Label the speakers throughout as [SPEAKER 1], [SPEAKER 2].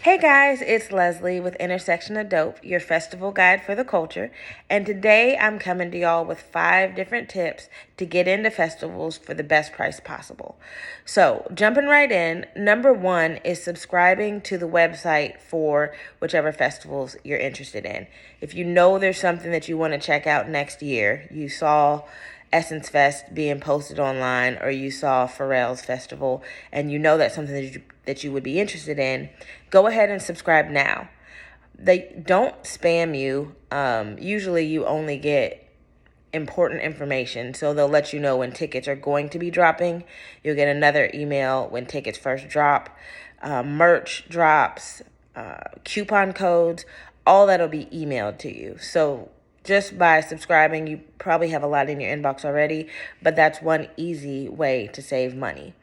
[SPEAKER 1] Hey guys, it's Leslie with Intersection of Dope, your festival guide for the culture. And today I'm coming to y'all with 5 different tips to get into festivals for the best price possible. So, jumping right in, number 1 is subscribing to the website for whichever festivals you're interested in. If you know there's something that you want to check out next year, you saw Essence Fest being posted online, or you saw Pharrell's festival, and you know that's something that you would be interested in, go ahead and subscribe now. They don't spam you. Usually you only get important information, so they'll let you know when tickets are going to be dropping. You'll get another email when tickets first drop, merch drops, coupon codes, all that'll be emailed to you. So just by subscribing, you probably have a lot in your inbox already, but that's one easy way to save money.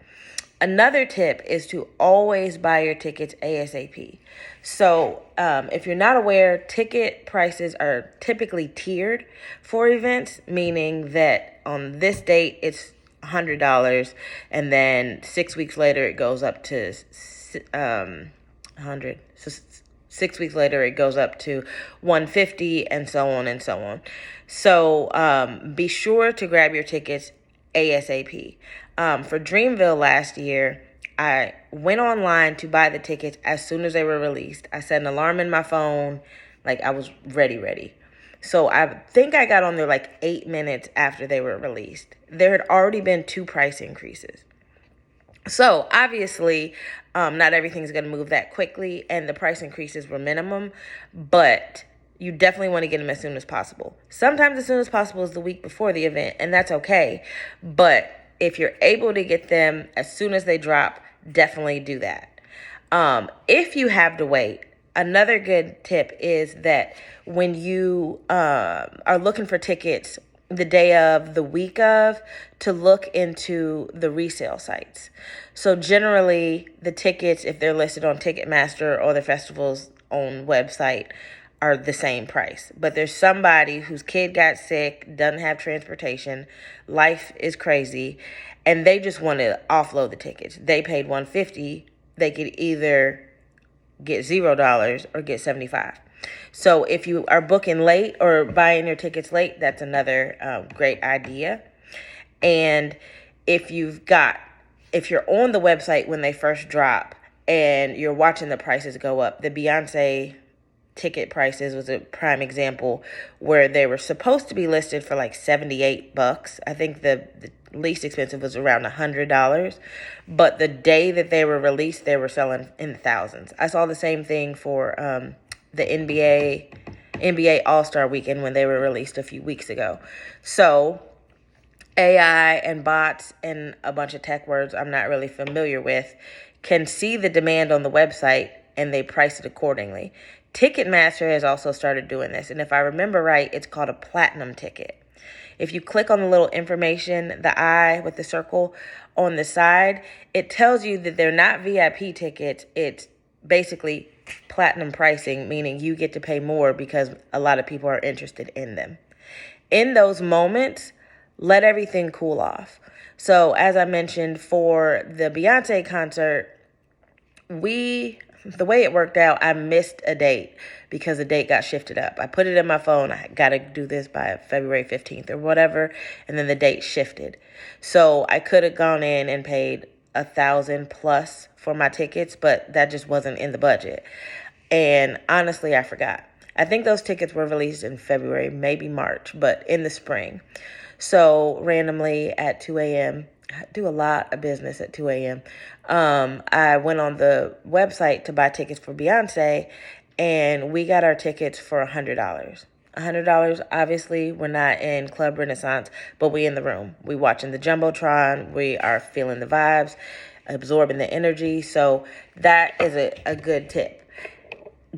[SPEAKER 1] Another tip is to always buy your tickets ASAP. So, if you're not aware, ticket prices are typically tiered for events, meaning that on this date it's $100, and then 6 weeks later it goes up to 100. So 6 weeks later it goes up to 150, and so on and so on. So be sure to grab your tickets ASAP. For Dreamville last year, I went online to buy the tickets as soon as they were released. I set an alarm in my phone, like I was ready. So I think I got on there like 8 minutes after they were released. There had already been 2 price increases. So obviously, not everything's going to move that quickly, and the price increases were minimum, but you definitely want to get them as soon as possible. Sometimes as soon as possible is the week before the event, and that's okay. But if you're able to get them as soon as they drop, definitely do that. If you have to wait, another good tip is that when you are looking for tickets the day of, the week of, to look into the resale sites. So generally, the tickets, if they're listed on Ticketmaster or the festival's own website, are the same price. But there's somebody whose kid got sick, doesn't have transportation, life is crazy, and they just want to offload the tickets. They paid $150. They could either get $0 or get $75. So if you are booking late or buying your tickets late, that's another great idea. And if you're on the website when they first drop and you're watching the prices go up, the Beyonce ticket prices was a prime example where they were supposed to be listed for like $78. I think the least expensive was around $100, but the day that they were released, they were selling in the thousands. I saw the same thing for the NBA All-Star Weekend when they were released a few weeks ago. So AI and bots and a bunch of tech words I'm not really familiar with can see the demand on the website and they price it accordingly. Ticketmaster has also started doing this, and if I remember right, it's called a platinum ticket. If you click on the little information, the eye with the circle on the side, it tells you that they're not VIP tickets. It's basically platinum pricing, meaning you get to pay more because a lot of people are interested in them. In those moments, let everything cool off. So as I mentioned, for the Beyonce concert, the way it worked out, I missed a date because the date got shifted up. I put it in my phone. I got to do this by February 15th or whatever. And then the date shifted. So I could have gone in and paid $1,000 plus for my tickets, but that just wasn't in the budget. And honestly, I forgot. I think those tickets were released in February, maybe March, but in the spring. So randomly at 2 a.m., I do a lot of business at 2 a.m. I went on the website to buy tickets for Beyonce, and we got our tickets for $100. $100, obviously, we're not in Club Renaissance, but we in the room. We watching the Jumbotron. We are feeling the vibes, absorbing the energy. So that is a good tip.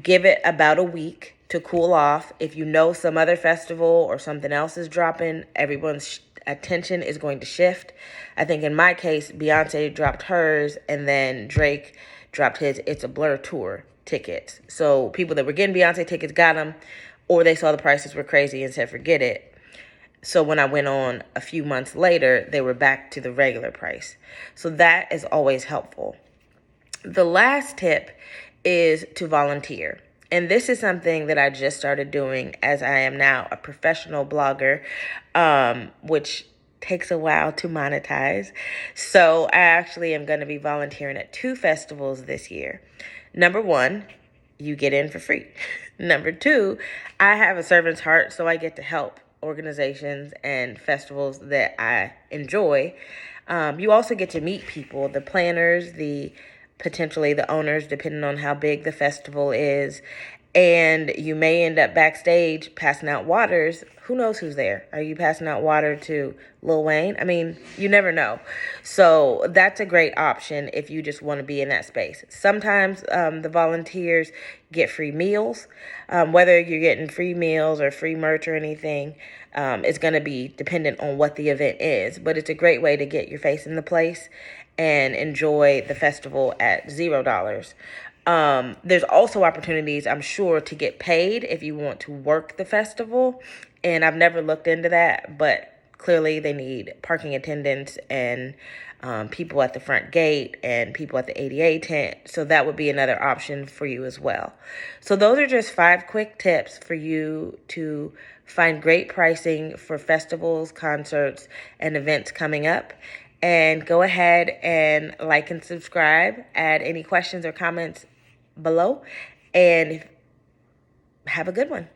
[SPEAKER 1] Give it about a week to cool off. If you know some other festival or something else is dropping, everyone's attention is going to shift. I think in my case, Beyonce dropped hers, and then Drake dropped his It's a Blur tour tickets. So people that were getting Beyonce tickets got them, or they saw the prices were crazy and said, forget it. So when I went on a few months later, they were back to the regular price. So that is always helpful. The last tip is to volunteer. And this is something that I just started doing as I am now a professional blogger, which takes a while to monetize. So I actually am going to be volunteering at 2 festivals this year. Number one, you get in for free. Number two, I have a servant's heart, so I get to help organizations and festivals that I enjoy. You also get to meet people, the planners, potentially the owners, depending on how big the festival is. And you may end up backstage passing out waters. Who knows who's there? Are you passing out water to Lil Wayne? I mean, you never know. So that's a great option if you just want to be in that space. Sometimes the volunteers get free meals. Whether you're getting free meals or free merch or anything, it's going to be dependent on what the event is. But it's a great way to get your face in the place and enjoy the festival at $0. There's also opportunities, I'm sure, to get paid if you want to work the festival. And I've never looked into that, but clearly they need parking attendants and people at the front gate and people at the ADA tent. So that would be another option for you as well. So those are just 5 quick tips for you to find great pricing for festivals, concerts, and events coming up. And go ahead and like and subscribe. Add any questions or comments below. And have a good one.